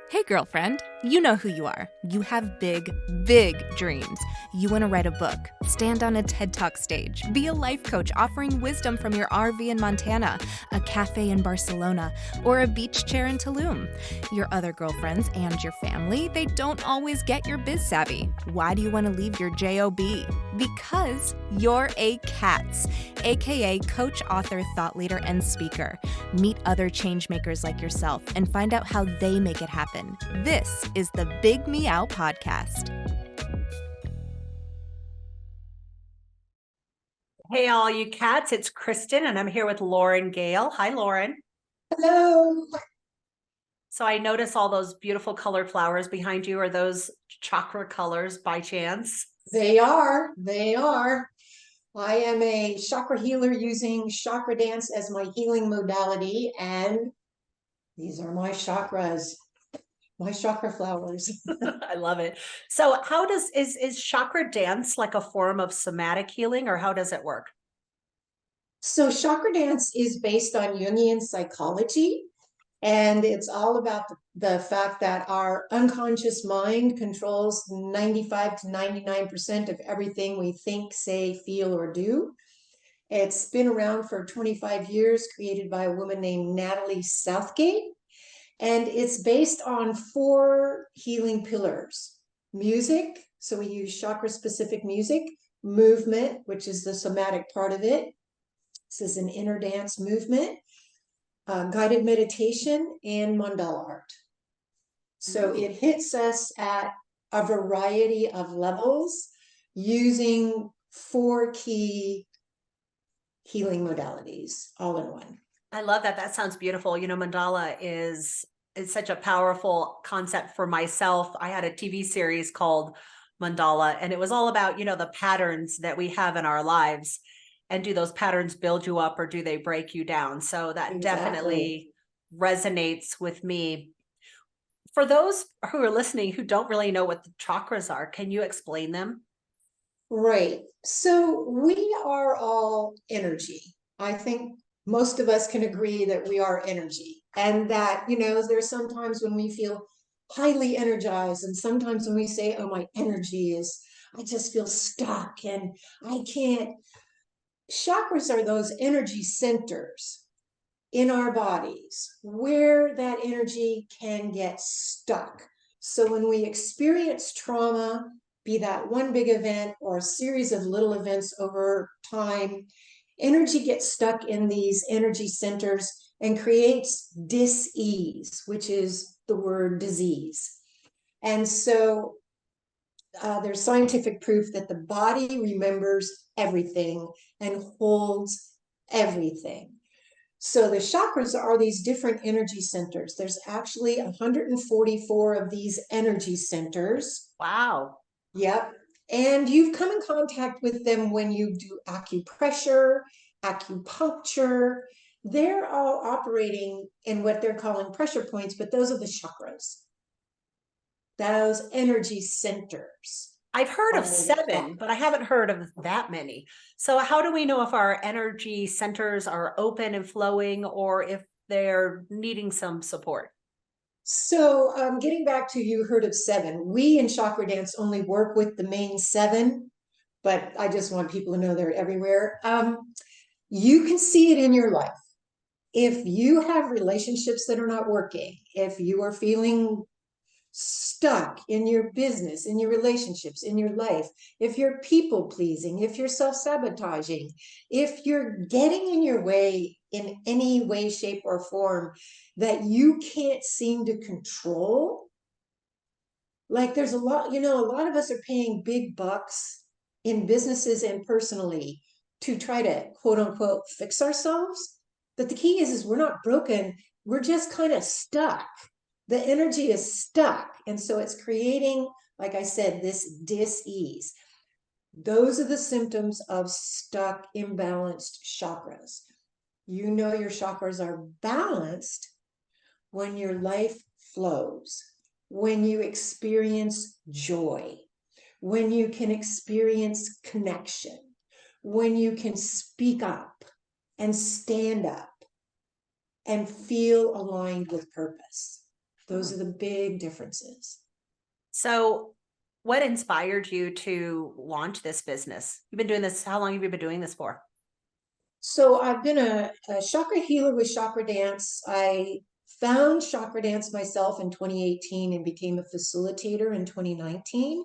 Hey, girlfriend, you know who you are. You have big, big dreams. You want to write a book, stand on a TED Talk stage, be a life coach offering wisdom from your RV in Montana, a cafe in Barcelona, or a beach chair in Tulum. Your other girlfriends and your family, they don't always get your biz savvy. Why do you want to leave your JOB? Because you're a C.A.T.S, aka coach, author, thought leader, and speaker. Meet other change makers like yourself and find out how they make it happen. This is the Big Meow podcast. Hey, all you cats, it's Kristen, and I'm here with Lauren Gayl. Hi, Lauren. Hello. So I notice all those beautiful colored flowers behind you. Are those chakra colors by chance? They are. I am a chakra healer using chakra dance as my healing modality, and these are my chakras, my chakra flowers. I love it. So how is chakra dance like a form of somatic healing, or how does it work? So chakra dance is based on Jungian psychology, and it's all about the fact that our unconscious mind controls 95 to 99% of everything we think, say, feel, or do. It's been around for 25 years, created by a woman named Natalie Southgate. And it's based on 4 healing pillars: music, so we use chakra specific music; movement, which is the somatic part of it. This is an inner dance movement; guided meditation; and mandala art. So it hits us at a variety of levels using 4 key healing modalities all in one. I love that. That sounds beautiful. You know, mandala is such a powerful concept for myself. I had a TV series called Mandala, and it was all about, the patterns that we have in our lives. And do those patterns build you up or do they break you down? So that definitely resonates with me. For those who are listening who don't really know what the chakras are, can you explain them? Right. So we are all energy. I think most of us can agree that we are energy, and that, there's sometimes when we feel highly energized, and sometimes when we say, oh, my energy is, I just feel stuck and I can't. Chakras are those energy centers in our bodies where that energy can get stuck. So when we experience trauma, be that one big event or a series of little events over time, energy gets stuck in these energy centers and creates dis-ease, which is the word disease. And so there's scientific proof that the body remembers everything and holds everything. So the chakras are these different energy centers. There's actually 144 of these energy centers. Wow. Yep. And you've come in contact with them when you do acupressure, acupuncture. They're all operating in what they're calling pressure points, but those are the chakras, those energy centers. I've heard of 7, but I haven't heard of that many. So how do we know if our energy centers are open and flowing or if they're needing some support? So getting back to, you heard of 7. We in Chakra Dance only work with the main 7, but I just want people to know they're everywhere. You can see it in your life. If you have relationships that are not working, if you are feeling stuck in your business, in your relationships, in your life, if you're people pleasing, if you're self-sabotaging, if you're getting in your way in any way, shape, or form that you can't seem to control, like there's a lot of us are paying big bucks in businesses and personally to try to quote unquote fix ourselves. But the key is we're not broken, we're just kind of stuck. The energy is stuck. And so it's creating, like I said, this dis-ease. Those are the symptoms of stuck, imbalanced chakras. You know your chakras are balanced when your life flows, when you experience joy, when you can experience connection, when you can speak up and stand up and feel aligned with purpose. Those are the big differences. So what inspired you to launch this business? You've been doing this. How long have you been doing this for? So I've been a chakra healer with Chakra Dance. I found Chakra Dance myself in 2018 and became a facilitator in 2019.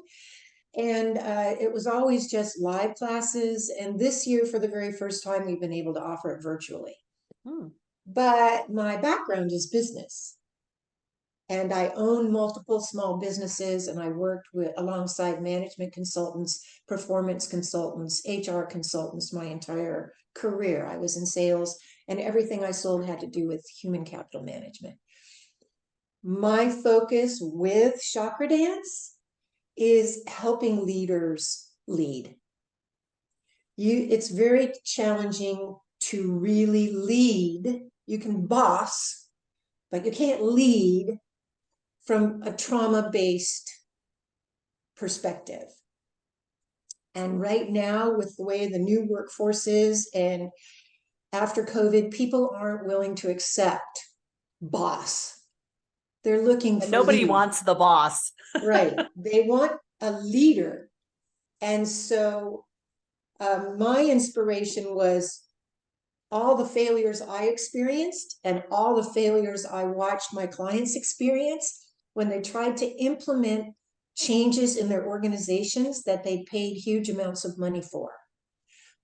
And it was always just live classes. And this year, for the very first time, we've been able to offer it virtually. But my background is business. And I own multiple small businesses, and I worked with alongside management consultants, performance consultants, HR consultants my entire career. I was in sales, and everything I sold had to do with human capital management. My focus with Chakra Dance is helping leaders lead. It's very challenging to really lead. You can boss, but you can't lead from a trauma-based perspective. And right now, with the way the new workforce is, and after COVID, people aren't willing to accept boss. They're looking for nobody wants the boss. Right. They want a leader. And so my inspiration was all the failures I experienced and all the failures I watched my clients experience when they tried to implement changes in their organizations that they paid huge amounts of money for.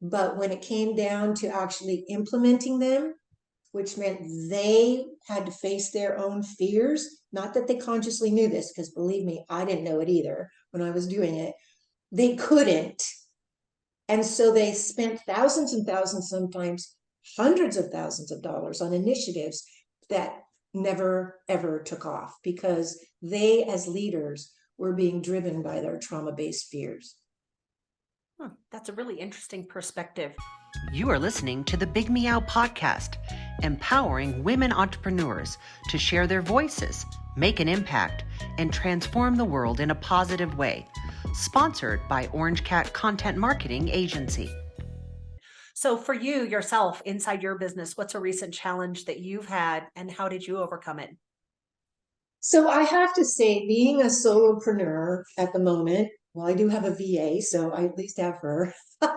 But when it came down to actually implementing them, which meant they had to face their own fears, not that they consciously knew this, because believe me, I didn't know it either when I was doing it. They couldn't. And so they spent thousands and thousands, sometimes hundreds of thousands of dollars on initiatives that never, ever took off because they, as leaders, were being driven by their trauma-based fears. That's a really interesting perspective. You are listening to the Big Meow podcast, empowering women entrepreneurs to share their voices, make an impact, and transform the world in a positive way. Sponsored by Orange Cat Content Marketing Agency. So for you yourself, inside your business, what's a recent challenge that you've had and how did you overcome it? So I have to say, being a solopreneur at the moment, well, I do have a VA, so I at least have her. A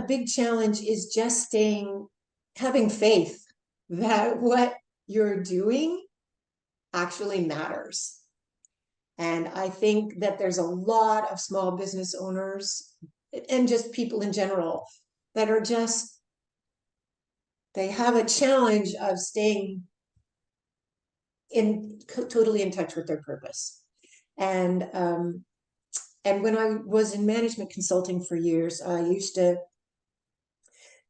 big challenge is just having faith that what you're doing actually matters. And I think that there's a lot of small business owners and just people in general that are they have a challenge of staying totally in touch with their purpose. And when I was in management consulting for years, I used to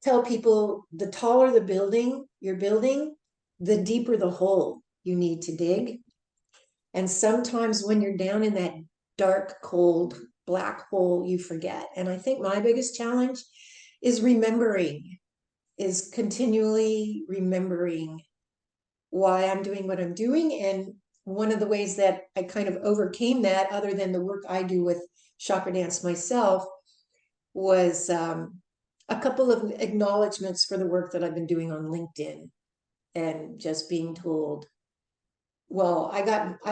tell people the taller the building you're building, the deeper the hole you need to dig. And sometimes when you're down in that dark, cold, black hole, you forget. And I think my biggest challenge is continually remembering why I'm doing what I'm doing. And one of the ways that I kind of overcame that, other than the work I do with Chakra Dance myself, was a couple of acknowledgments for the work that I've been doing on LinkedIn, and just being told, well, I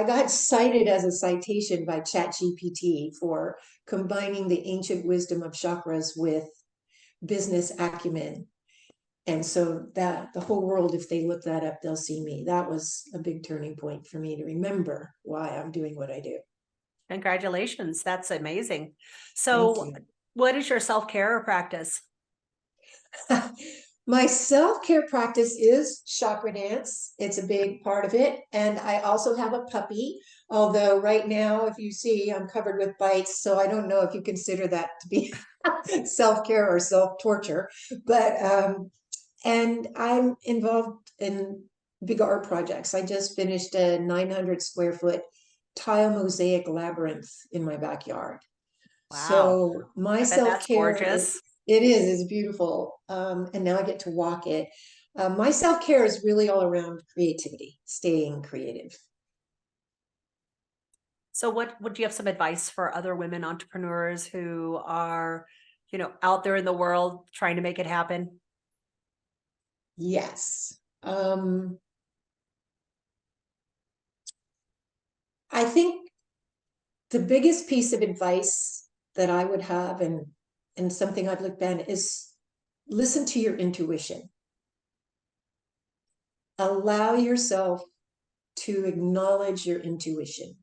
got cited as a citation by ChatGPT for combining the ancient wisdom of chakras with business acumen. And so that the whole world, if they look that up, they'll see me. That was a big turning point for me to remember why I'm doing what I do. Congratulations. That's amazing. So what is your self-care practice? My self-care practice is Chakra Dance. It's a big part of it. And I also have a puppy, although right now, if you see, I'm covered with bites. So I don't know if you consider that to be self-care or self-torture. But and I'm involved in big art projects. I just finished a 900 square foot tile mosaic labyrinth in my backyard. Wow. So my self-care, gorgeous. It's beautiful. And now I get to walk it. My self-care is really all around creativity, staying creative. So what would you have some advice for other women entrepreneurs who are, out there in the world trying to make it happen? Yes. I think the biggest piece of advice that I would have, and something I've looked at, is listen to your intuition. Allow yourself to acknowledge your intuition,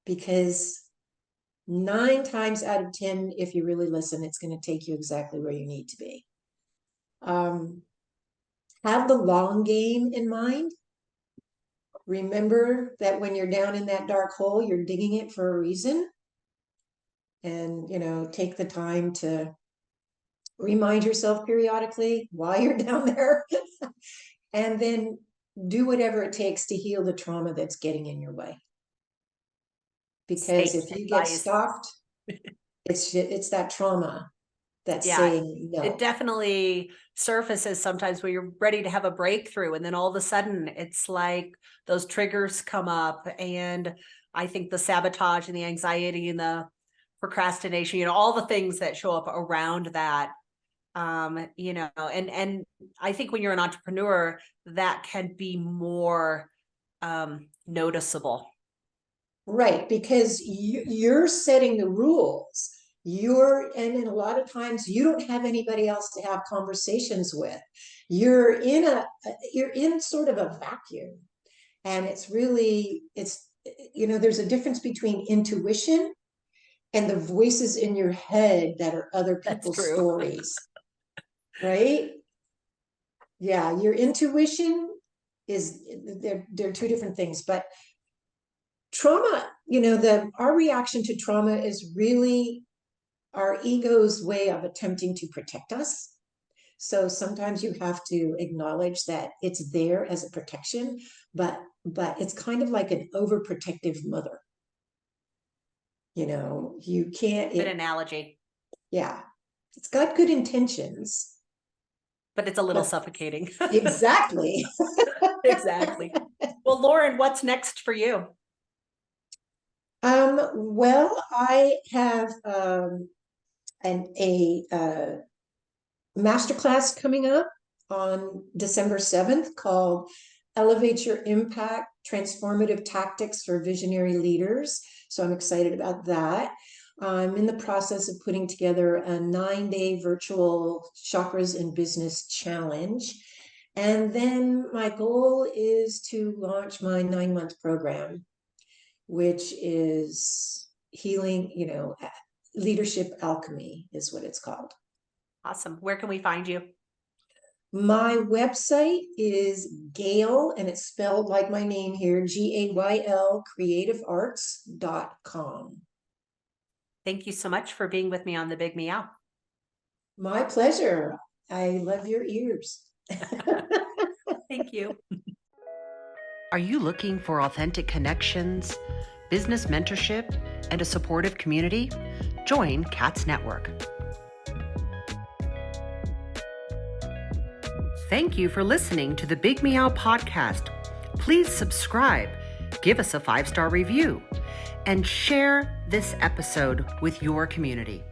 because 9 times out of 10, if you really listen, it's going to take you exactly where you need to be. Have the long game in mind. Remember that when you're down in that dark hole, you're digging it for a reason. And, take the time to remind yourself periodically while you're down there. And then do whatever it takes to heal the trauma that's getting in your way. Because if you get stopped, it's that trauma that's saying no. It definitely surfaces sometimes when you're ready to have a breakthrough, and then all of a sudden it's like those triggers come up, and I think the sabotage and the anxiety and the procrastination, all the things that show up around that, and I think when you're an entrepreneur, that can be more noticeable. Right, because you're setting the rules. And a lot of times you don't have anybody else to have conversations with. You're in sort of a vacuum, and it's there's a difference between intuition and the voices in your head that are other people's stories. Right? Yeah, your intuition they're two different things, but trauma, our reaction to trauma is really our ego's way of attempting to protect us. So sometimes you have to acknowledge that it's there as a protection, but it's kind of like an overprotective mother. You can't. Good analogy. Yeah, it's got good intentions, but it's a little suffocating. Exactly. Exactly. Well, Lauren, what's next for you? Well, I have a masterclass coming up on December 7th called Elevate Your Impact, Transformative Tactics for Visionary Leaders. So I'm excited about that. I'm in the process of putting together a 9-day virtual Chakras in Business challenge. And then my goal is to launch my 9-month program, which is healing, leadership alchemy is what it's called. Awesome. Where can we find you? My website is Gayl, and it's spelled like my name here, Gayl, creativearts.com. Thank you so much for being with me on the Big Meow. My pleasure. I love your ears. Thank you. Are you looking for authentic connections, business mentorship, and a supportive community? Join C.A.T.S Network. Thank you for listening to the Big Meow podcast. Please subscribe, give us a 5-star review, and share this episode with your community.